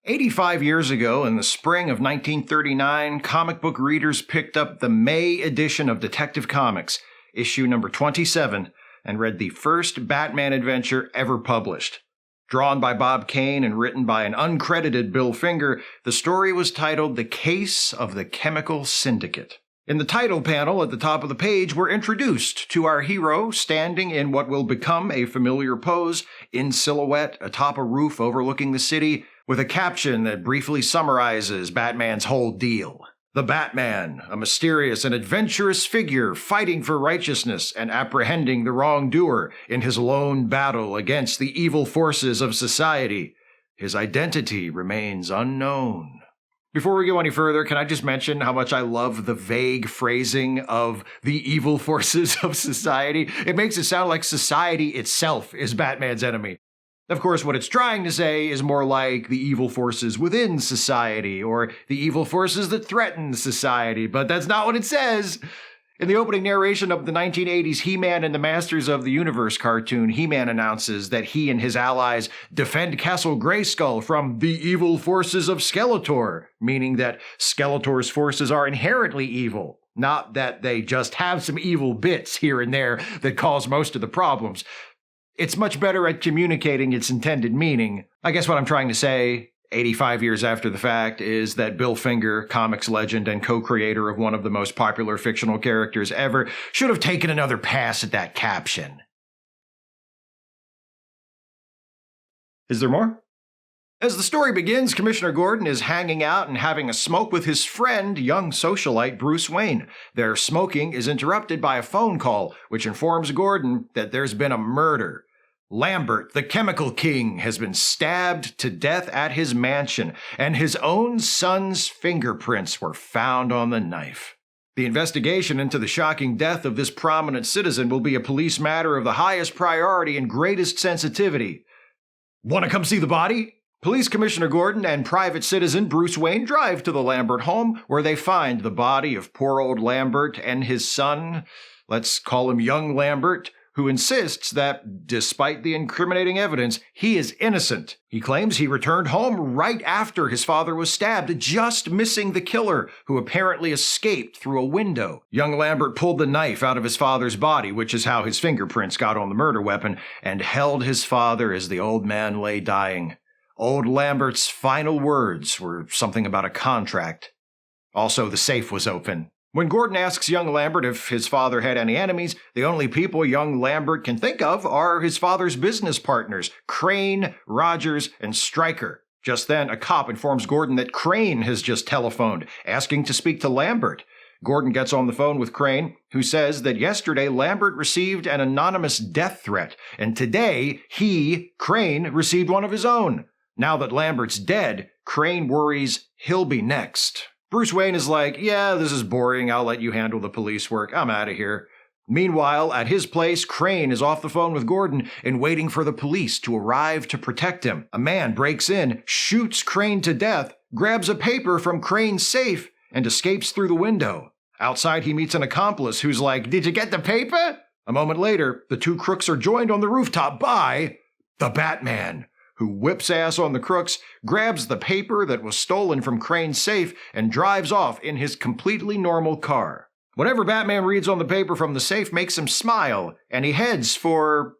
85 years ago, in the spring of 1939, comic book readers picked up the May edition of Detective Comics, issue number 27, and read the first Batman adventure ever published. Drawn by Bob Kane and written by an uncredited Bill Finger, the story was titled The Case of the Chemical Syndicate. In the title panel at the top of the page, we're introduced to our hero standing in what will become a familiar pose, in silhouette atop a roof overlooking the city, with a caption that briefly summarizes Batman's whole deal. The Batman, a mysterious and adventurous figure fighting for righteousness and apprehending the wrongdoer in his lone battle against the evil forces of society. His identity remains unknown. Before we go any further, can I just mention how much I love the vague phrasing of the evil forces of society? It makes it sound like society itself is Batman's enemy. Of course, what it's trying to say is more like the evil forces within society, or the evil forces that threaten society, but that's not what it says. In the opening narration of the 1980s He-Man and the Masters of the Universe cartoon, He-Man announces that he and his allies defend Castle Grayskull from the evil forces of Skeletor, meaning that Skeletor's forces are inherently evil, not that they just have some evil bits here and there that cause most of the problems. It's much better at communicating its intended meaning. I guess what I'm trying to say, 85 years after the fact, is that Bill Finger, comics legend and co-creator of one of the most popular fictional characters ever, should have taken another pass at that caption. Is there more? As the story begins, Commissioner Gordon is hanging out and having a smoke with his friend, young socialite Bruce Wayne. Their smoking is interrupted by a phone call, which informs Gordon that there's been a murder. Lambert, the Chemical King, has been stabbed to death at his mansion, and his own son's fingerprints were found on the knife. The investigation into the shocking death of this prominent citizen will be a police matter of the highest priority and greatest sensitivity. Want to come see the body? Police Commissioner Gordon and private citizen Bruce Wayne drive to the Lambert home, where they find the body of poor old Lambert and his son, let's call him young Lambert, who insists that, despite the incriminating evidence, he is innocent. He claims he returned home right after his father was stabbed, just missing the killer, who apparently escaped through a window. Young Lambert pulled the knife out of his father's body, which is how his fingerprints got on the murder weapon, and held his father as the old man lay dying. Old Lambert's final words were something about a contract. Also, the safe was open. When Gordon asks young Lambert if his father had any enemies, the only people young Lambert can think of are his father's business partners, Crane, Rogers, and Stryker. Just then, a cop informs Gordon that Crane has just telephoned, asking to speak to Lambert. Gordon gets on the phone with Crane, who says that yesterday Lambert received an anonymous death threat, and today Crane, received one of his own. Now that Lambert's dead, Crane worries he'll be next. Bruce Wayne is like, yeah, this is boring, I'll let you handle the police work, I'm out of here. Meanwhile, at his place, Crane is off the phone with Gordon and waiting for the police to arrive to protect him. A man breaks in, shoots Crane to death, grabs a paper from Crane's safe, and escapes through the window. Outside, he meets an accomplice who's like, did you get the paper? A moment later, the two crooks are joined on the rooftop by the Batman, who whips ass on the crooks, grabs the paper that was stolen from Crane's safe, and drives off in his completely normal car. Whatever Batman reads on the paper from the safe makes him smile, and he heads for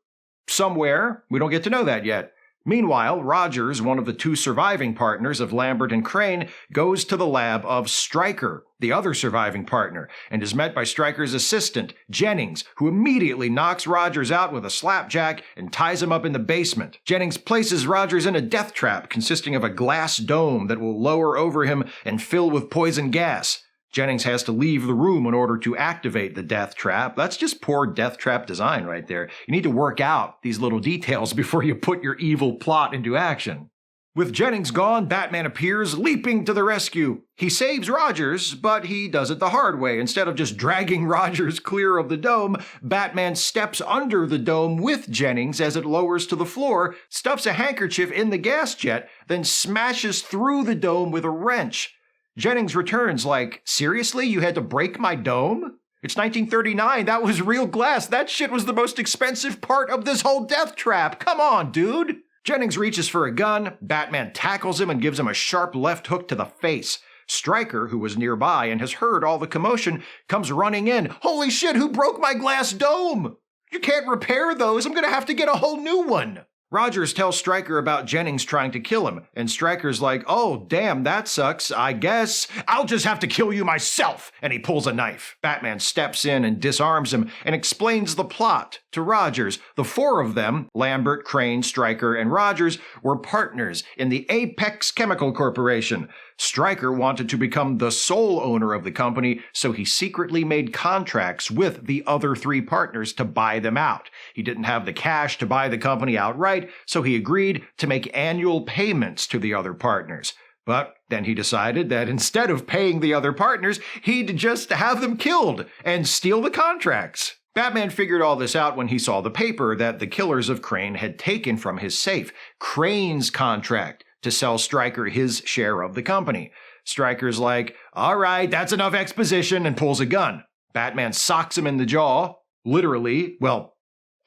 somewhere. We don't get to know that yet. Meanwhile, Rogers, one of the two surviving partners of Lambert and Crane, goes to the lab of Stryker, the other surviving partner, and is met by Stryker's assistant, Jennings, who immediately knocks Rogers out with a slapjack and ties him up in the basement. Jennings places Rogers in a death trap consisting of a glass dome that will lower over him and fill with poison gas. Jennings has to leave the room in order to activate the death trap. That's just poor death trap design right there. You need to work out these little details before you put your evil plot into action. With Jennings gone, Batman appears, leaping to the rescue. He saves Rogers, but he does it the hard way. Instead of just dragging Rogers clear of the dome, Batman steps under the dome with Jennings as it lowers to the floor, stuffs a handkerchief in the gas jet, then smashes through the dome with a wrench. Jennings returns like, seriously, you had to break my dome? It's 1939, that was real glass. That shit was the most expensive part of this whole death trap. Come on, dude. Jennings reaches for a gun, Batman tackles him and gives him a sharp left hook to the face. Stryker, who was nearby and has heard all the commotion, comes running in. Holy shit, who broke my glass dome? You can't repair those, I'm gonna have to get a whole new one. Rogers tells Stryker about Jennings trying to kill him, and Stryker's like, oh, damn, that sucks, I guess. I'll just have to kill you myself, and he pulls a knife. Batman steps in and disarms him and explains the plot to Rogers. The four of them, Lambert, Crane, Stryker, and Rogers, were partners in the Apex Chemical Corporation. Stryker wanted to become the sole owner of the company, so he secretly made contracts with the other three partners to buy them out. He didn't have the cash to buy the company outright, so he agreed to make annual payments to the other partners. But then he decided that instead of paying the other partners, he'd just have them killed and steal the contracts. Batman figured all this out when he saw the paper that the killers of Crane had taken from his safe. Crane's contract to sell Stryker his share of the company. Stryker's like, all right, that's enough exposition, and pulls a gun. Batman socks him in the jaw, literally, well,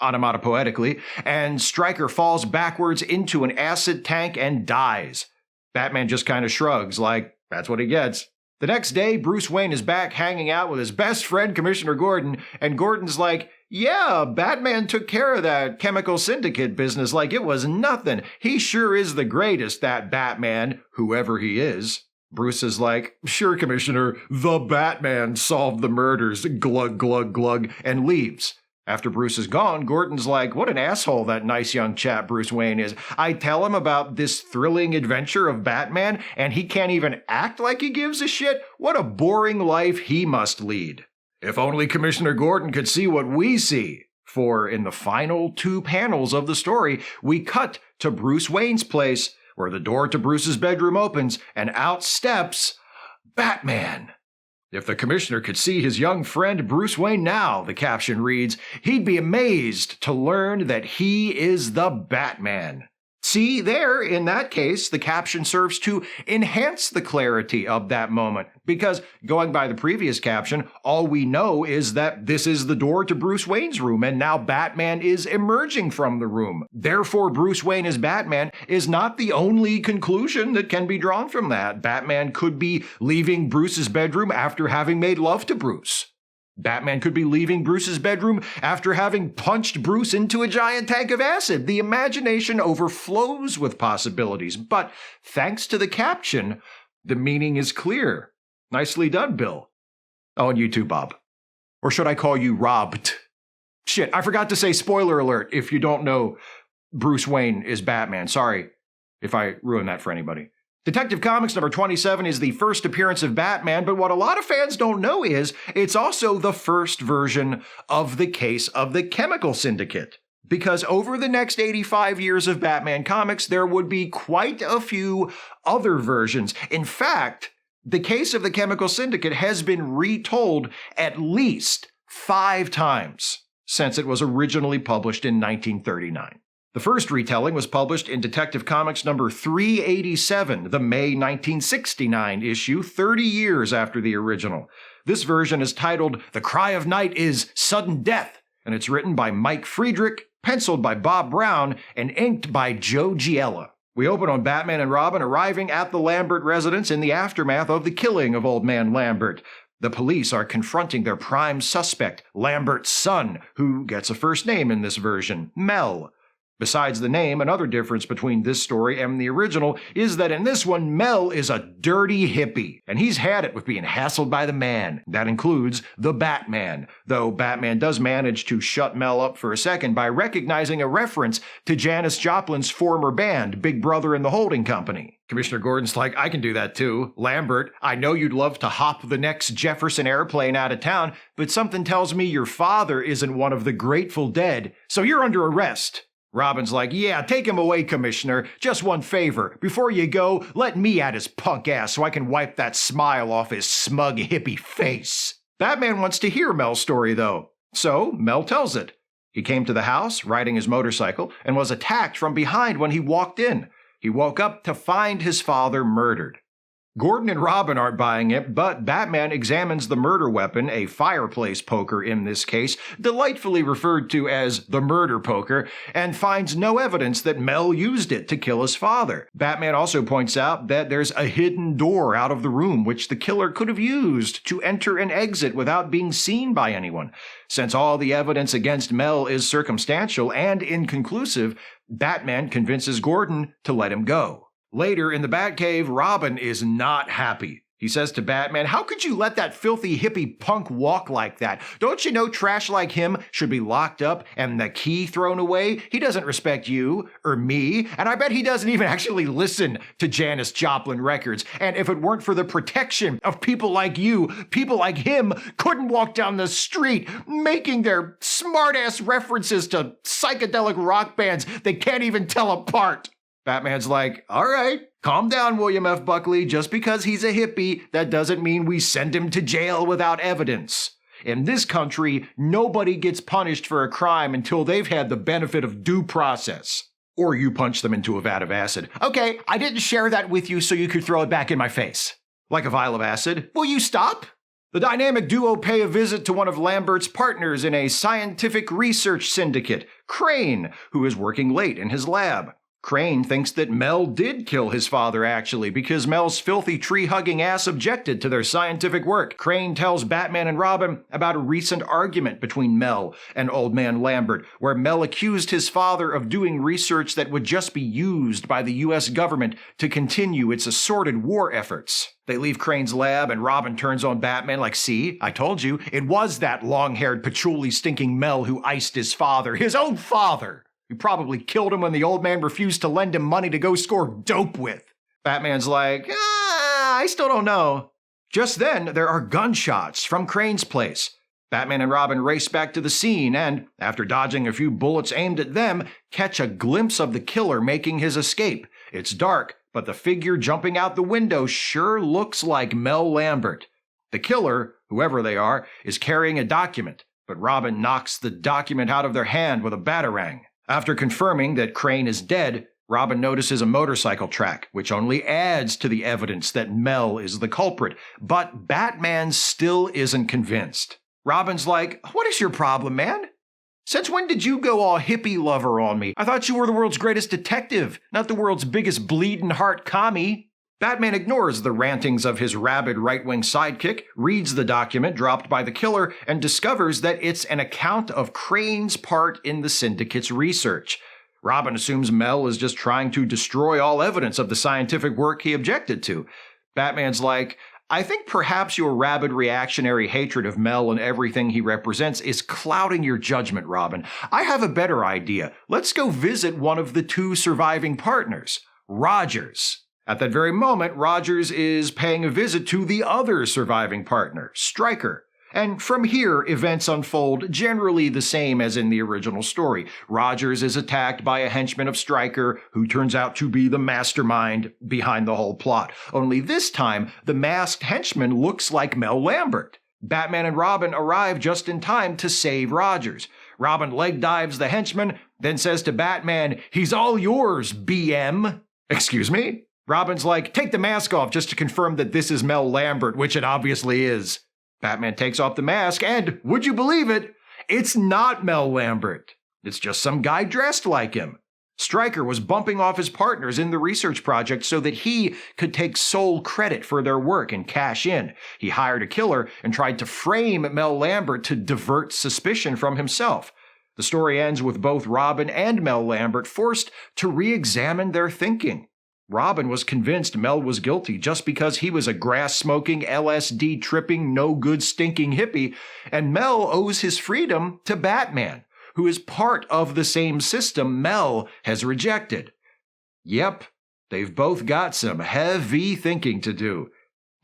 onomatopoetically, and Stryker falls backwards into an acid tank and dies. Batman just kind of shrugs, like, that's what he gets. The next day, Bruce Wayne is back hanging out with his best friend, Commissioner Gordon, and Gordon's like, yeah, Batman took care of that chemical syndicate business like it was nothing. He sure is the greatest, that Batman, whoever he is. Bruce is like, sure, Commissioner, the Batman solved the murders, glug, glug, glug, and leaves. After Bruce is gone, Gordon's like, what an asshole that nice young chap Bruce Wayne is. I tell him about this thrilling adventure of Batman, and he can't even act like he gives a shit? What a boring life he must lead. If only Commissioner Gordon could see what we see. For in the final 2 panels of the story, we cut to Bruce Wayne's place, where the door to Bruce's bedroom opens, and out steps Batman. If the Commissioner could see his young friend Bruce Wayne now, the caption reads, he'd be amazed to learn that he is the Batman. See, there, in that case, the caption serves to enhance the clarity of that moment, because going by the previous caption, all we know is that this is the door to Bruce Wayne's room, and now Batman is emerging from the room. Therefore, Bruce Wayne as Batman is not the only conclusion that can be drawn from that. Batman could be leaving Bruce's bedroom after having made love to Bruce. Batman could be leaving Bruce's bedroom after having punched Bruce into a giant tank of acid. The imagination overflows with possibilities, but thanks to the caption, the meaning is clear. Nicely done, Bill. Oh, and you too, Bob. Or should I call you Robbed? Shit, I forgot to say spoiler alert if you don't know Bruce Wayne is Batman. Sorry if I ruined that for anybody. Detective Comics number 27 is the first appearance of Batman, but what a lot of fans don't know is it's also the first version of the case of the Chemical Syndicate. Because over the next 85 years of Batman comics, there would be quite a few other versions. In fact, the case of the Chemical Syndicate has been retold at least 5 times since it was originally published in 1939. The first retelling was published in Detective Comics number 387, the May 1969 issue, 30 years after the original. This version is titled The Cry of Night is Sudden Death, and it's written by Mike Friedrich, penciled by Bob Brown, and inked by Joe Giella. We open on Batman and Robin arriving at the Lambert residence in the aftermath of the killing of Old Man Lambert. The police are confronting their prime suspect, Lambert's son, who gets a first name in this version, Mel. Besides the name, another difference between this story and the original is that in this one, Mel is a dirty hippie, and he's had it with being hassled by the man. That includes the Batman, though Batman does manage to shut Mel up for a second by recognizing a reference to Janis Joplin's former band, Big Brother and the Holding Company. Commissioner Gordon's like, I can do that too. Lambert, I know you'd love to hop the next Jefferson airplane out of town, but something tells me your father isn't one of the Grateful Dead, so you're under arrest. Robin's like, yeah, take him away, Commissioner. Just one favor. Before you go, let me at his punk ass so I can wipe that smile off his smug hippie face. Batman wants to hear Mel's story, though. So Mel tells it. He came to the house, riding his motorcycle, and was attacked from behind when he walked in. He woke up to find his father murdered. Gordon and Robin aren't buying it, but Batman examines the murder weapon, a fireplace poker in this case, delightfully referred to as the murder poker, and finds no evidence that Mel used it to kill his father. Batman also points out that there's a hidden door out of the room which the killer could have used to enter and exit without being seen by anyone. Since all the evidence against Mel is circumstantial and inconclusive, Batman convinces Gordon to let him go. Later in the Batcave, Robin is not happy. He says to Batman, "How could you let that filthy hippie punk walk like that? Don't you know trash like him should be locked up and the key thrown away? He doesn't respect you or me, and I bet he doesn't even actually listen to Janis Joplin records. And if it weren't for the protection of people like you, people like him couldn't walk down the street making their smart-ass references to psychedelic rock bands they can't even tell apart." Batman's like, "All right, calm down, William F. Buckley. Just because he's a hippie, that doesn't mean we send him to jail without evidence. In this country, nobody gets punished for a crime until they've had the benefit of due process. Or you punch them into a vat of acid. Okay, I didn't share that with you so you could throw it back in my face. Like a vial of acid. Will you stop?" The dynamic duo pay a visit to one of Lambert's partners in a scientific research syndicate, Crane, who is working late in his lab. Crane thinks that Mel did kill his father actually because Mel's filthy tree-hugging ass objected to their scientific work. Crane tells Batman and Robin about a recent argument between Mel and Old Man Lambert, where Mel accused his father of doing research that would just be used by the US government to continue its assorted war efforts. They leave Crane's lab and Robin turns on Batman like, "See, I told you, it was that long-haired, patchouli-stinking Mel who iced his father, his own father. He probably killed him when the old man refused to lend him money to go score dope with." Batman's like, I still don't know. Just then, there are gunshots from Crane's place. Batman and Robin race back to the scene and, after dodging a few bullets aimed at them, catch a glimpse of the killer making his escape. It's dark, but the figure jumping out the window sure looks like Mel Lambert. The killer, whoever they are, is carrying a document, but Robin knocks the document out of their hand with a batarang. After confirming that Crane is dead, Robin notices a motorcycle track, which only adds to the evidence that Mel is the culprit, but Batman still isn't convinced. Robin's like, "What is your problem, man? Since when did you go all hippie lover on me? I thought you were the world's greatest detective, not the world's biggest bleeding heart commie." Batman ignores the rantings of his rabid right-wing sidekick, reads the document dropped by the killer, and discovers that it's an account of Crane's part in the Syndicate's research. Robin assumes Mel is just trying to destroy all evidence of the scientific work he objected to. Batman's like, "I think perhaps your rabid reactionary hatred of Mel and everything he represents is clouding your judgment, Robin. I have a better idea. Let's go visit one of the two surviving partners, Rogers." At that very moment, Rogers is paying a visit to the other surviving partner, Stryker. And from here, events unfold generally the same as in the original story. Rogers is attacked by a henchman of Stryker, who turns out to be the mastermind behind the whole plot. Only this time, the masked henchman looks like Mel Lambert. Batman and Robin arrive just in time to save Rogers. Robin leg dives the henchman, then says to Batman, "He's all yours, BM." Excuse me? Robin's like, "Take the mask off just to confirm that this is Mel Lambert," which it obviously is. Batman takes off the mask and, would you believe it, it's not Mel Lambert. It's just some guy dressed like him. Stryker was bumping off his partners in the research project so that he could take sole credit for their work and cash in. He hired a killer and tried to frame Mel Lambert to divert suspicion from himself. The story ends with both Robin and Mel Lambert forced to re-examine their thinking. Robin was convinced Mel was guilty just because he was a grass-smoking, LSD-tripping, no-good stinking hippie, and Mel owes his freedom to Batman, who is part of the same system Mel has rejected. Yep, they've both got some heavy thinking to do.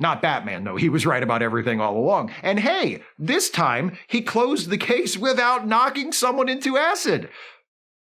Not Batman, though. He was right about everything all along. And hey, this time he closed the case without knocking someone into acid.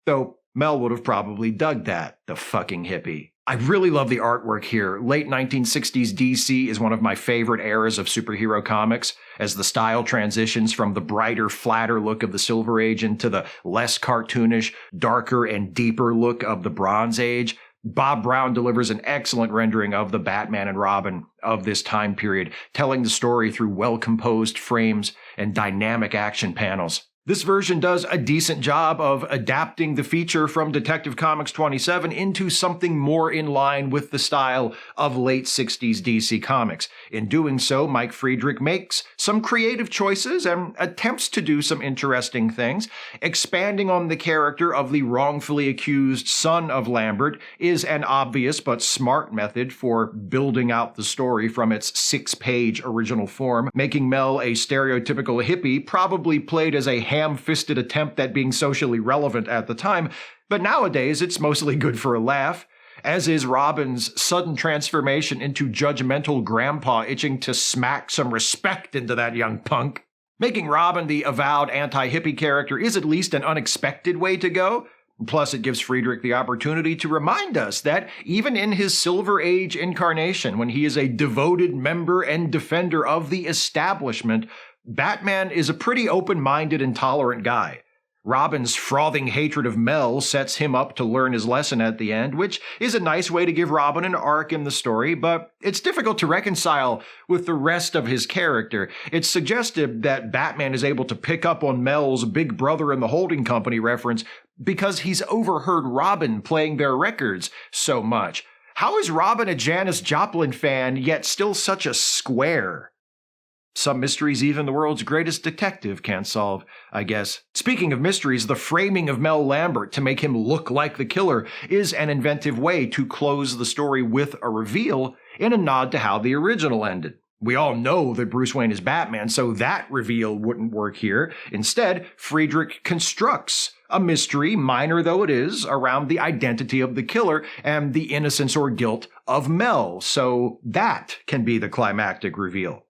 Though Mel would have probably dug that, the fucking hippie. I really love the artwork here. Late 1960s DC is one of my favorite eras of superhero comics, as the style transitions from the brighter, flatter look of the Silver Age into the less cartoonish, darker, and deeper look of the Bronze Age. Bob Brown delivers an excellent rendering of the Batman and Robin of this time period, telling the story through well-composed frames and dynamic action panels. This version does a decent job of adapting the feature from Detective Comics 27 into something more in line with the style of late 60s DC Comics. In doing so, Mike Friedrich makes some creative choices and attempts to do some interesting things. Expanding on the character of the wrongfully accused son of Lambert is an obvious but smart method for building out the story from its 6-page original form. Making Mel a stereotypical hippie probably played as a ham-fisted attempt at being socially relevant at the time, but nowadays it's mostly good for a laugh, as is Robin's sudden transformation into judgmental grandpa itching to smack some respect into that young punk. Making Robin the avowed anti-hippie character is at least an unexpected way to go. Plus, it gives Friedrich the opportunity to remind us that even in his Silver Age incarnation, when he is a devoted member and defender of the establishment, Batman is a pretty open-minded and tolerant guy. Robin's frothing hatred of Mel sets him up to learn his lesson at the end, which is a nice way to give Robin an arc in the story, but it's difficult to reconcile with the rest of his character. It's suggested that Batman is able to pick up on Mel's Big Brother and the Holding Company reference because he's overheard Robin playing their records so much. How is Robin a Janis Joplin fan, yet still such a square? Some mysteries even the world's greatest detective can't solve, I guess. Speaking of mysteries, the framing of Mel Lambert to make him look like the killer is an inventive way to close the story with a reveal in a nod to how the original ended. We all know that Bruce Wayne is Batman, so that reveal wouldn't work here. Instead, Friedrich constructs a mystery, minor though it is, around the identity of the killer and the innocence or guilt of Mel, so that can be the climactic reveal.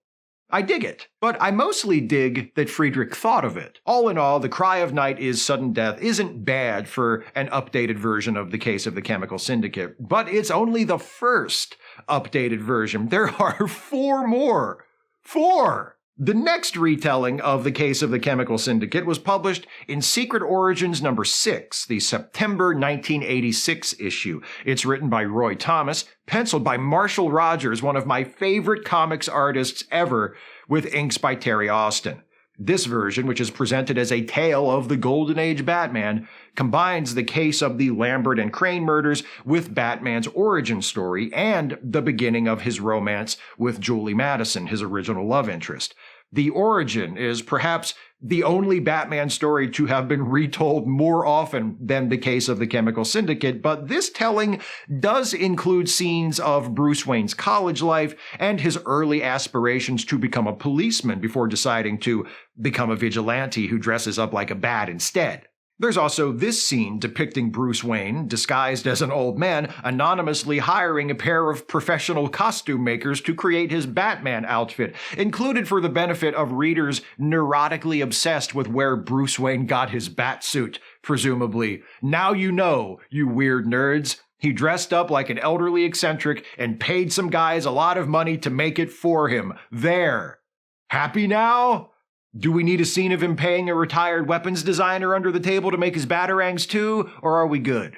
I dig it, but I mostly dig that Friedrich thought of it. All in all, The Cry of Night is Sudden Death isn't bad for an updated version of the Case of the Chemical Syndicate, but it's only the first updated version. There are 4 more. 4! The next retelling of the Case of the Chemical Syndicate was published in Secret Origins number 6, the September 1986 issue. It's written by Roy Thomas, penciled by Marshall Rogers, one of my favorite comics artists ever, with inks by Terry Austin. This version, which is presented as a tale of the Golden Age Batman, combines the case of the Lambert and Crane murders with Batman's origin story and the beginning of his romance with Julie Madison, his original love interest. The origin is perhaps the only Batman story to have been retold more often than the Case of the Chemical Syndicate, but this telling does include scenes of Bruce Wayne's college life and his early aspirations to become a policeman before deciding to become a vigilante who dresses up like a bat instead. There's also this scene depicting Bruce Wayne, disguised as an old man, anonymously hiring a pair of professional costume makers to create his Batman outfit, included for the benefit of readers neurotically obsessed with where Bruce Wayne got his Batsuit, presumably. Now you know, you weird nerds. He dressed up like an elderly eccentric and paid some guys a lot of money to make it for him. There. Happy now? Do we need a scene of him paying a retired weapons designer under the table to make his batarangs too, or are we good?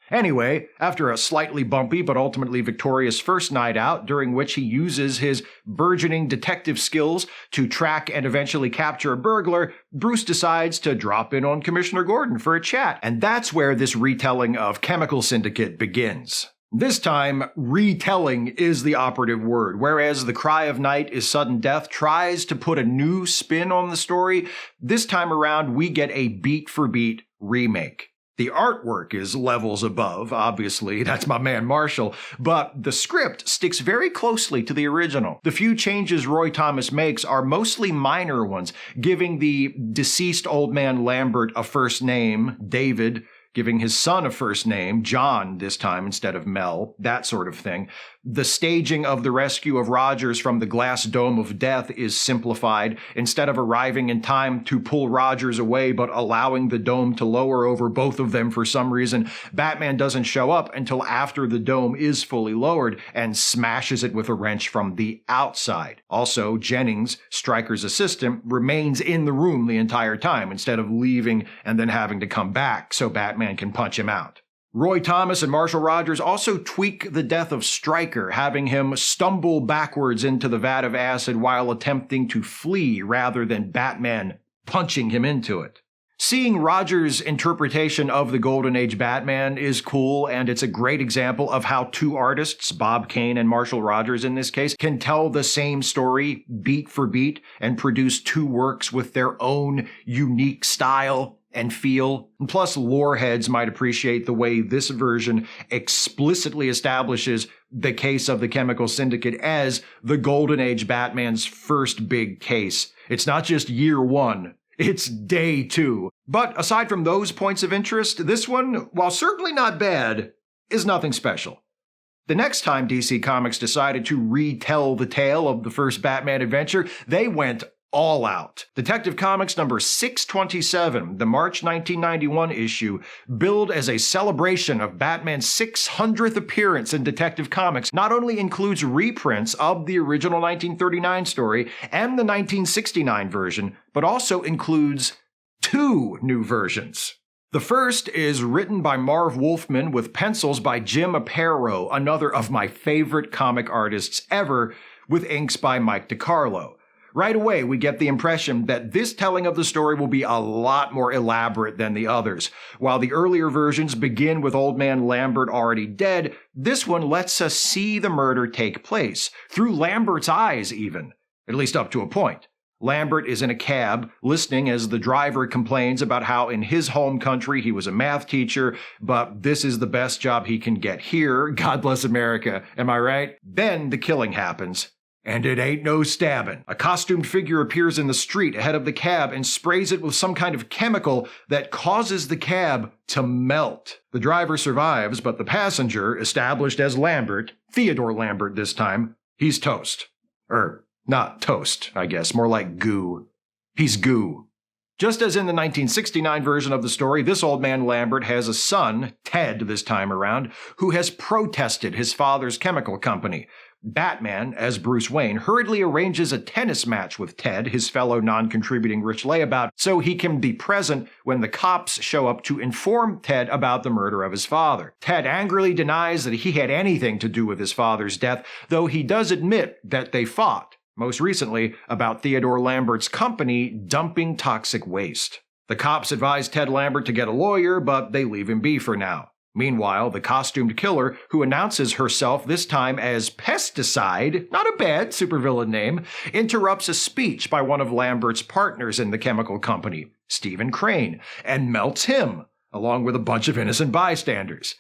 Anyway, after a slightly bumpy but ultimately victorious first night out, during which he uses his burgeoning detective skills to track and eventually capture a burglar, Bruce decides to drop in on Commissioner Gordon for a chat, and that's where this retelling of Chemical Syndicate begins. This time, retelling is the operative word. Whereas The Cry of Night is Sudden Death tries to put a new spin on the story, this time around we get a beat-for-beat remake. The artwork is levels above, obviously, that's my man Marshall, but the script sticks very closely to the original. The few changes Roy Thomas makes are mostly minor ones, giving the deceased old man Lambert a first name, David, giving his son a first name, John this time instead of Mel, that sort of thing. The staging of the rescue of Rogers from the glass dome of death is simplified. Instead of arriving in time to pull Rogers away but allowing the dome to lower over both of them for some reason, Batman doesn't show up until after the dome is fully lowered and smashes it with a wrench from the outside. Also, Jennings, Stryker's assistant, remains in the room the entire time instead of leaving and then having to come back so Batman can punch him out. Roy Thomas and Marshall Rogers also tweak the death of Stryker, having him stumble backwards into the vat of acid while attempting to flee rather than Batman punching him into it. Seeing Rogers' interpretation of the Golden Age Batman is cool, and it's a great example of how two artists, Bob Kane and Marshall Rogers in this case, can tell the same story beat for beat and produce two works with their own unique style and feel. And plus, lore heads might appreciate the way this version explicitly establishes the case of the Chemical Syndicate as the Golden Age Batman's first big case. It's not just year one. It's day two. But aside from those points of interest, this one, while certainly not bad, is nothing special. The next time DC Comics decided to retell the tale of the first Batman adventure, they went all out. Detective Comics number 627, the March 1991 issue, billed as a celebration of Batman's 600th appearance in Detective Comics, not only includes reprints of the original 1939 story and the 1969 version, but also includes two new versions. The first is written by Marv Wolfman with pencils by Jim Aparo, another of my favorite comic artists ever, with inks by Mike DiCarlo. Right away, we get the impression that this telling of the story will be a lot more elaborate than the others. While the earlier versions begin with Old Man Lambert already dead, this one lets us see the murder take place, through Lambert's eyes even, at least up to a point. Lambert is in a cab, listening as the driver complains about how in his home country he was a math teacher, but this is the best job he can get here. God bless America, am I right? Then the killing happens. And it ain't no stabbing. A costumed figure appears in the street ahead of the cab and sprays it with some kind of chemical that causes the cab to melt. The driver survives, but the passenger, established as Lambert, Theodore Lambert this time, he's toast. Not toast, I guess, more like goo. He's goo. Just as in the 1969 version of the story, this Old Man Lambert has a son, Ted this time around, who has protested his father's chemical company. Batman, as Bruce Wayne, hurriedly arranges a tennis match with Ted, his fellow non-contributing rich layabout, so he can be present when the cops show up to inform Ted about the murder of his father. Ted angrily denies that he had anything to do with his father's death, though he does admit that they fought, most recently about Theodore Lambert's company dumping toxic waste. The cops advise Ted Lambert to get a lawyer, but they leave him be for now. Meanwhile, the costumed killer, who announces herself this time as Pesticide, not a bad supervillain name, interrupts a speech by one of Lambert's partners in the chemical company, Stephen Crane, and melts him, along with a bunch of innocent bystanders.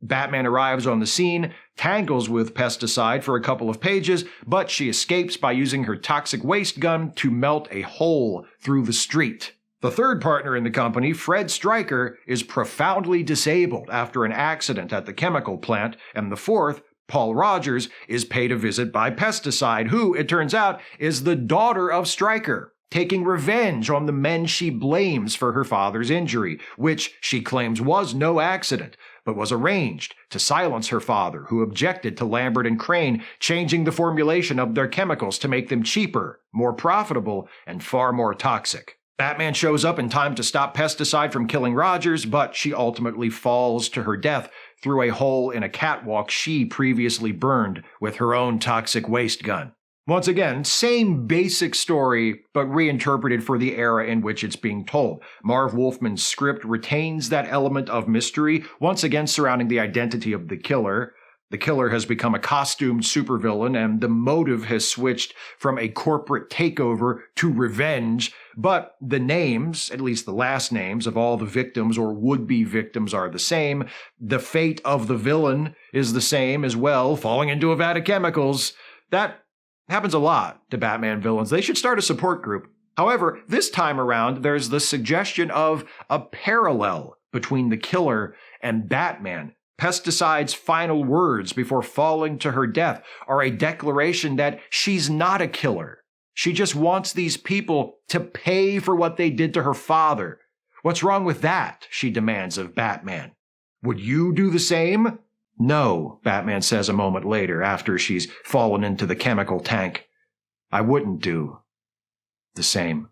Batman arrives on the scene, tangles with Pesticide for a couple of pages, but she escapes by using her toxic waste gun to melt a hole through the street. The third partner in the company, Fred Stryker, is profoundly disabled after an accident at the chemical plant, and the fourth, Paul Rogers, is paid a visit by Pesticide, who, it turns out, is the daughter of Stryker, taking revenge on the men she blames for her father's injury, which she claims was no accident, but was arranged to silence her father, who objected to Lambert and Crane changing the formulation of their chemicals to make them cheaper, more profitable, and far more toxic. Batman shows up in time to stop Pesticide from killing Rogers, but she ultimately falls to her death through a hole in a catwalk she previously burned with her own toxic waste gun. Once again, same basic story, but reinterpreted for the era in which it's being told. Marv Wolfman's script retains that element of mystery, once again surrounding the identity of the killer. The killer has become a costumed supervillain, and the motive has switched from a corporate takeover to revenge, but the names, at least the last names, of all the victims or would-be victims are the same. The fate of the villain is the same as well, falling into a vat of chemicals. That happens a lot to Batman villains. They should start a support group. However, this time around, there's the suggestion of a parallel between the killer and Batman. Pesticide's final words before falling to her death are a declaration that she's not a killer. She just wants these people to pay for what they did to her father. What's wrong with that? She demands of Batman. Would you do the same? No, Batman says a moment later after she's fallen into the chemical tank. I wouldn't do the same.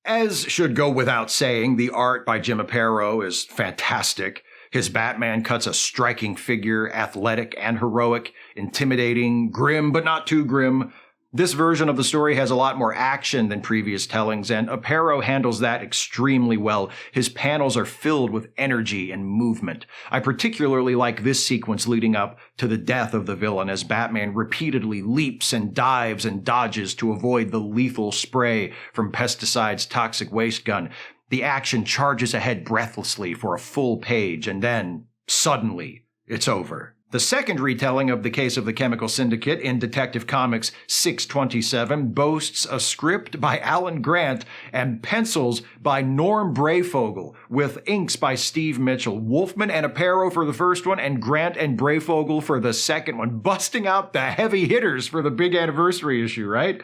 As should go without saying, the art by Jim Aparo is fantastic. His Batman cuts a striking figure, athletic and heroic, intimidating, grim but not too grim. This version of the story has a lot more action than previous tellings, and Aparo handles that extremely well. His panels are filled with energy and movement. I particularly like this sequence leading up to the death of the villain, as Batman repeatedly leaps and dives and dodges to avoid the lethal spray from Pesticide's toxic waste gun. The action charges ahead breathlessly for a full page, and then, suddenly, it's over. The second retelling of the case of the Chemical Syndicate in Detective Comics 627 boasts a script by Alan Grant and pencils by Norm Breyfogle, with inks by Steve Mitchell. Wolfman and Aparo for the first one, and Grant and Breyfogle for the second one, busting out the heavy hitters for the big anniversary issue, right?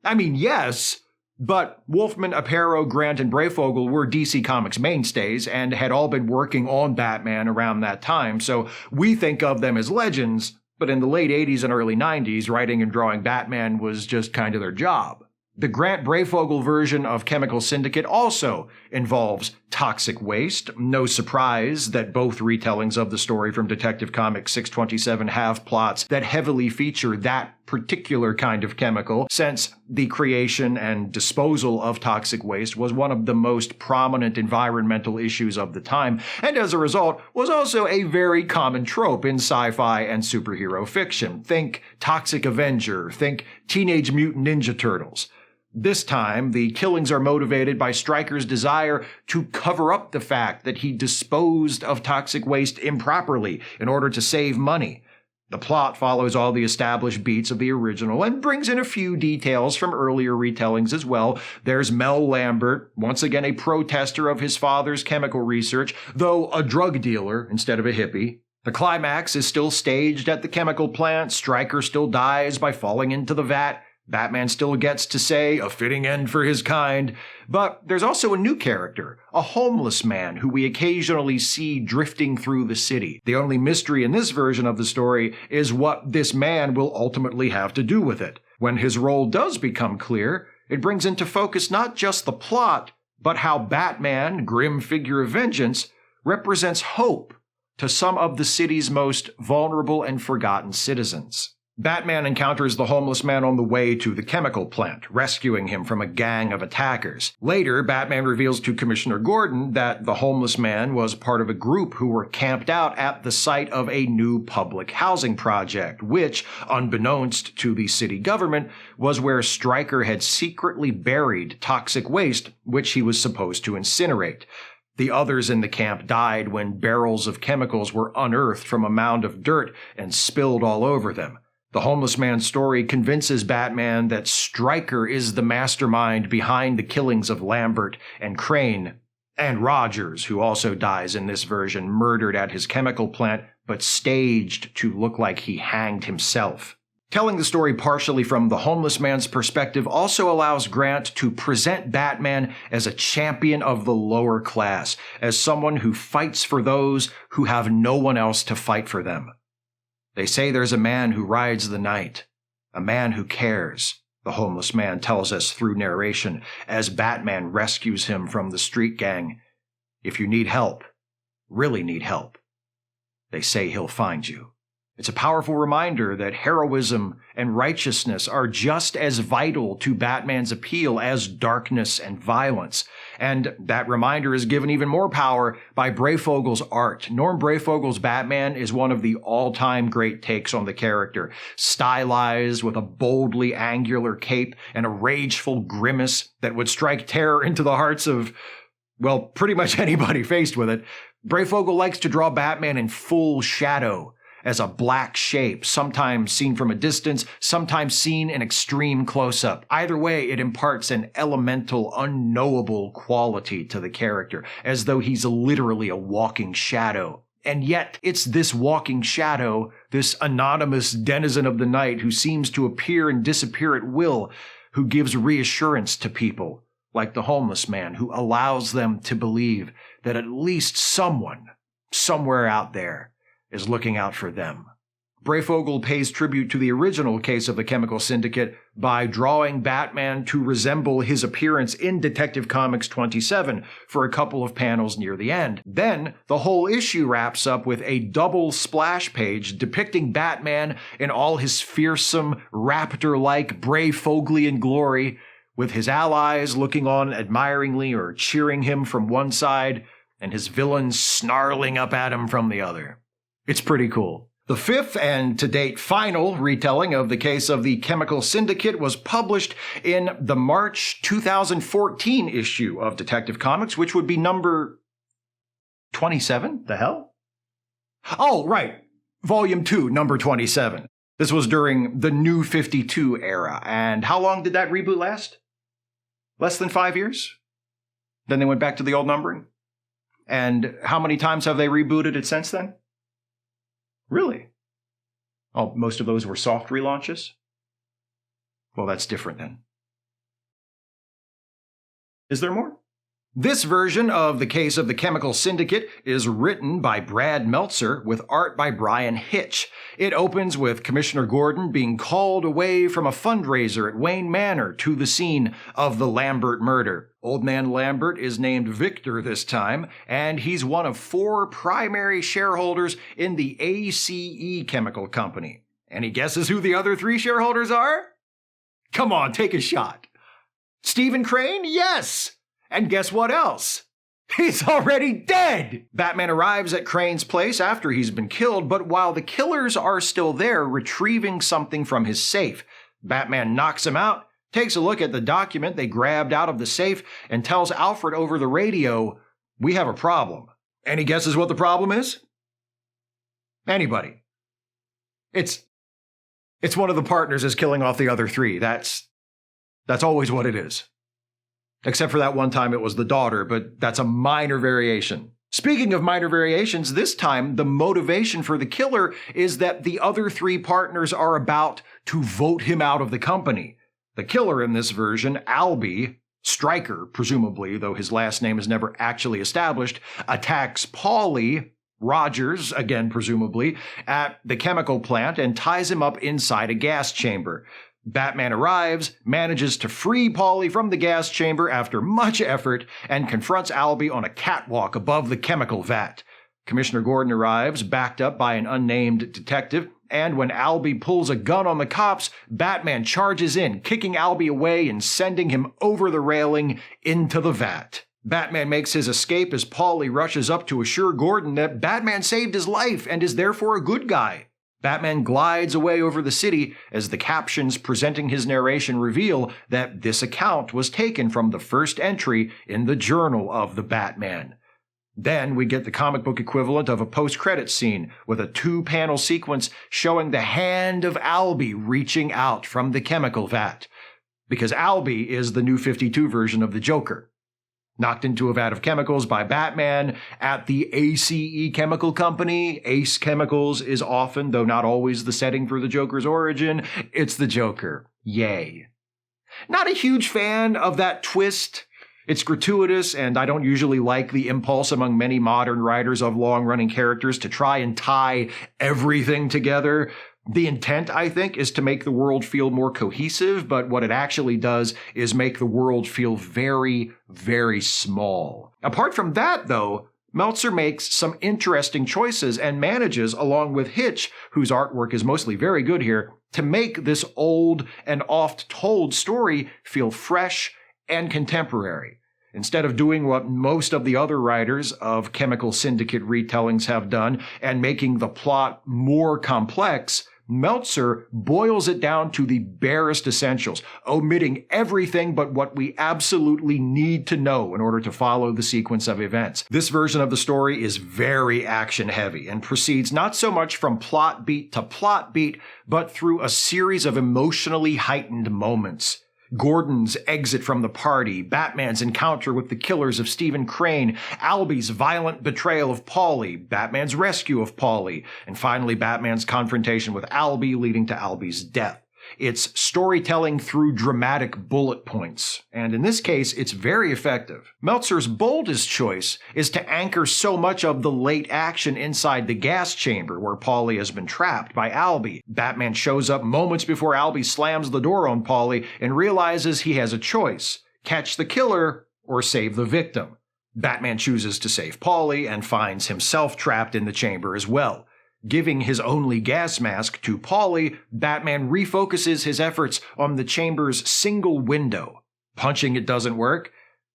I mean, yes, but Wolfman, Aparo, Grant, and Breyfogle were DC Comics mainstays and had all been working on Batman around that time, so we think of them as legends, but in the late 80s and early 90s, writing and drawing Batman was just kind of their job. The Grant-Breyfogle version of Chemical Syndicate also involves toxic waste. No surprise that both retellings of the story from Detective Comics 627 have plots that heavily feature that particular kind of chemical, since the creation and disposal of toxic waste was one of the most prominent environmental issues of the time, and as a result was also a very common trope in sci-fi and superhero fiction. Think Toxic Avenger, think Teenage Mutant Ninja Turtles. This time, the killings are motivated by Stryker's desire to cover up the fact that he disposed of toxic waste improperly in order to save money. The plot follows all the established beats of the original and brings in a few details from earlier retellings as well. There's Mel Lambert, once again a protester of his father's chemical research, though a drug dealer instead of a hippie. The climax is still staged at the chemical plant. Stryker still dies by falling into the vat. Batman still gets to say, a fitting end for his kind. But there's also a new character, a homeless man who we occasionally see drifting through the city. The only mystery in this version of the story is what this man will ultimately have to do with it. When his role does become clear, it brings into focus not just the plot, but how Batman, grim figure of vengeance, represents hope to some of the city's most vulnerable and forgotten citizens. Batman encounters the homeless man on the way to the chemical plant, rescuing him from a gang of attackers. Later, Batman reveals to Commissioner Gordon that the homeless man was part of a group who were camped out at the site of a new public housing project, which, unbeknownst to the city government, was where Stryker had secretly buried toxic waste, which he was supposed to incinerate. The others in the camp died when barrels of chemicals were unearthed from a mound of dirt and spilled all over them. The homeless man's story convinces Batman that Stryker is the mastermind behind the killings of Lambert and Crane, and Rogers, who also dies in this version, murdered at his chemical plant, but staged to look like he hanged himself. Telling the story partially from the homeless man's perspective also allows Grant to present Batman as a champion of the lower class, as someone who fights for those who have no one else to fight for them. They say there's a man who rides the night, a man who cares, the homeless man tells us through narration as Batman rescues him from the street gang. If you need help, really need help, they say he'll find you. It's a powerful reminder that heroism and righteousness are just as vital to Batman's appeal as darkness and violence. And that reminder is given even more power by Breyfogle's art. Norm Breyfogle's Batman is one of the all-time great takes on the character. Stylized with a boldly angular cape and a rageful grimace that would strike terror into the hearts of, well, pretty much anybody faced with it. Breyfogle likes to draw Batman in full shadow, as a black shape, sometimes seen from a distance, sometimes seen in extreme close-up. Either way, it imparts an elemental, unknowable quality to the character, as though he's literally a walking shadow. And yet, it's this walking shadow, this anonymous denizen of the night who seems to appear and disappear at will, who gives reassurance to people, like the homeless man, who allows them to believe that at least someone, somewhere out there, is looking out for them. Breyfogle pays tribute to the original case of the Chemical Syndicate by drawing Batman to resemble his appearance in Detective Comics 27 for a couple of panels near the end. Then, the whole issue wraps up with a double splash page depicting Batman in all his fearsome, raptor-like Breyfoglian glory, with his allies looking on admiringly or cheering him from one side, and his villains snarling up at him from the other. It's pretty cool. The fifth and to date final retelling of the case of the Chemical Syndicate was published in the March 2014 issue of Detective Comics, which would be number 27? The hell? Oh, right. Volume 2, number 27. This was during the New 52 era. And how long did that reboot last? Less than 5 years? Then they went back to the old numbering? And how many times have they rebooted it since then? Really? Oh, most of those were soft relaunches? Well, that's different then. Is there more? This version of the case of the Chemical Syndicate is written by Brad Meltzer with art by Brian Hitch. It opens with Commissioner Gordon being called away from a fundraiser at Wayne Manor to the scene of the Lambert murder. Old Man Lambert is named Victor this time, and he's one of 4 primary shareholders in the ACE Chemical Company. Any guesses who the other 3 shareholders are? Come on, take a shot. Stephen Crane? Yes! And guess what else? He's already dead! Batman arrives at Crane's place after he's been killed, but while the killers are still there retrieving something from his safe, Batman knocks him out, takes a look at the document they grabbed out of the safe, and tells Alfred over the radio, "We have a problem." Any guesses what the problem is? Anybody? It's one of the partners is killing off the other 3. That's always what it is. Except for that one time it was the daughter, but that's a minor variation. Speaking of minor variations, this time the motivation for the killer is that the other 3 partners are about to vote him out of the company. The killer in this version, Albie, Stryker presumably, though his last name is never actually established, attacks Paulie, Rogers, again presumably, at the chemical plant and ties him up inside a gas chamber. Batman arrives, manages to free Paulie from the gas chamber after much effort, and confronts Albie on a catwalk above the chemical vat. Commissioner Gordon arrives, backed up by an unnamed detective, and when Albie pulls a gun on the cops, Batman charges in, kicking Albie away and sending him over the railing into the vat. Batman makes his escape as Paulie rushes up to assure Gordon that Batman saved his life and is therefore a good guy. Batman glides away over the city as the captions presenting his narration reveal that this account was taken from the first entry in the Journal of the Batman. Then we get the comic book equivalent of a post-credits scene with a 2-panel sequence showing the hand of Albie reaching out from the chemical vat. Because Albie is the New 52 version of the Joker. Knocked into a vat of chemicals by Batman at the ACE Chemical Company. Ace Chemicals is often, though not always, the setting for the Joker's origin. It's the Joker. Yay. Not a huge fan of that twist. It's gratuitous, and I don't usually like the impulse among many modern writers of long-running characters to try and tie everything together. The intent, I think, is to make the world feel more cohesive, but what it actually does is make the world feel very, very small. Apart from that, though, Meltzer makes some interesting choices and manages, along with Hitch, whose artwork is mostly very good here, to make this old and oft-told story feel fresh and contemporary. Instead of doing what most of the other writers of Chemical Syndicate retellings have done and making the plot more complex, Meltzer boils it down to the barest essentials, omitting everything but what we absolutely need to know in order to follow the sequence of events. This version of the story is very action-heavy and proceeds not so much from plot beat to plot beat, but through a series of emotionally heightened moments. Gordon's exit from the party, Batman's encounter with the killers of Stephen Crane, Albie's violent betrayal of Paulie, Batman's rescue of Paulie, and finally Batman's confrontation with Albie leading to Albie's death. It's storytelling through dramatic bullet points, and in this case, it's very effective. Meltzer's boldest choice is to anchor so much of the late action inside the gas chamber where Paulie has been trapped by Albie. Batman shows up moments before Albie slams the door on Paulie and realizes he has a choice: catch the killer or save the victim. Batman chooses to save Paulie and finds himself trapped in the chamber as well. Giving his only gas mask to Paulie, Batman refocuses his efforts on the chamber's single window. Punching it doesn't work.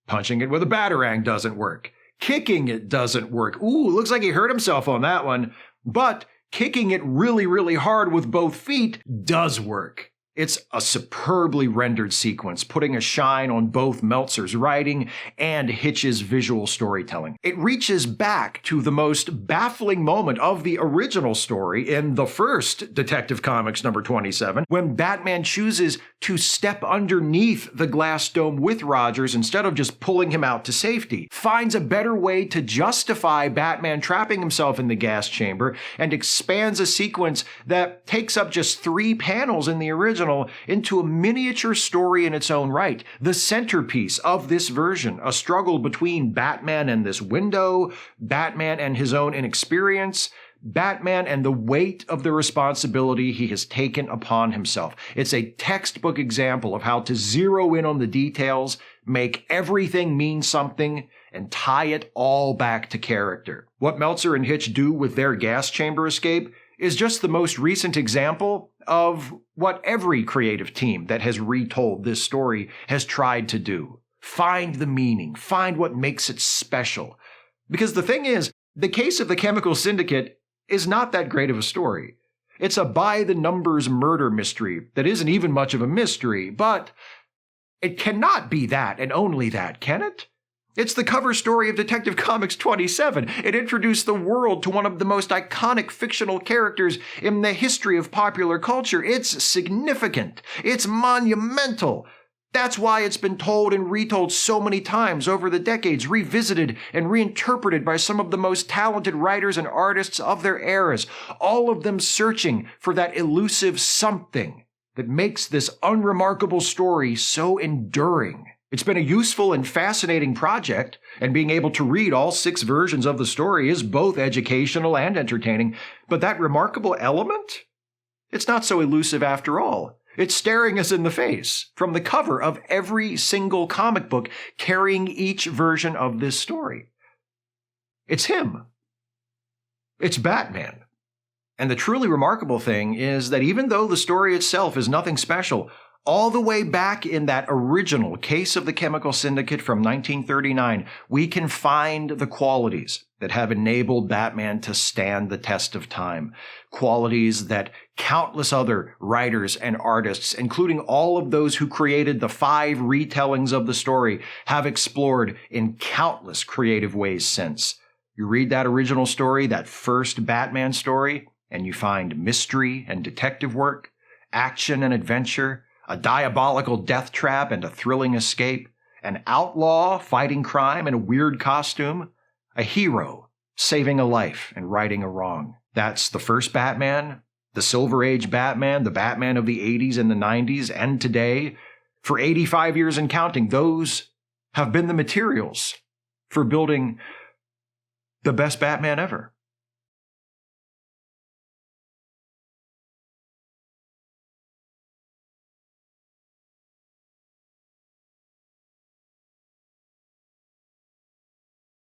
Punching it with a batarang doesn't work. Kicking it doesn't work. Ooh, looks like he hurt himself on that one. But kicking it really, really hard with both feet does work. It's a superbly rendered sequence, putting a shine on both Meltzer's writing and Hitch's visual storytelling. It reaches back to the most baffling moment of the original story in the first Detective Comics number 27, when Batman chooses to step underneath the glass dome with Rogers instead of just pulling him out to safety, finds a better way to justify Batman trapping himself in the gas chamber, and expands a sequence that takes up just 3 panels in the original into a miniature story in its own right. The centerpiece of this version, a struggle between Batman and this window, Batman and his own inexperience, Batman and the weight of the responsibility he has taken upon himself. It's a textbook example of how to zero in on the details, make everything mean something, and tie it all back to character. What Meltzer and Hitch do with their gas chamber escape is just the most recent example of what every creative team that has retold this story has tried to do. Find the meaning, find what makes it special. Because the thing is, the case of the Chemical Syndicate is not that great of a story. It's a by-the-numbers murder mystery that isn't even much of a mystery, but it cannot be that and only that, can it? It's the cover story of Detective Comics 27. It introduced the world to one of the most iconic fictional characters in the history of popular culture. It's significant. It's monumental. That's why it's been told and retold so many times over the decades, revisited and reinterpreted by some of the most talented writers and artists of their eras, all of them searching for that elusive something that makes this unremarkable story so enduring. It's been a useful and fascinating project, and being able to read all 6 versions of the story is both educational and entertaining, but that remarkable element? It's not so elusive after all. It's staring us in the face from the cover of every single comic book carrying each version of this story. It's him. It's Batman. And the truly remarkable thing is that even though the story itself is nothing special, all the way back in that original Case of the Chemical Syndicate from 1939, we can find the qualities that have enabled Batman to stand the test of time. Qualities that countless other writers and artists, including all of those who created the 5 retellings of the story, have explored in countless creative ways since. You read that original story, that first Batman story, and you find mystery and detective work, action and adventure, a diabolical death trap and a thrilling escape, an outlaw fighting crime in a weird costume, a hero saving a life and righting a wrong. That's the first Batman, the Silver Age Batman, the Batman of the 80s and the 90s, and today. For 85 years and counting, those have been the materials for building the best Batman ever.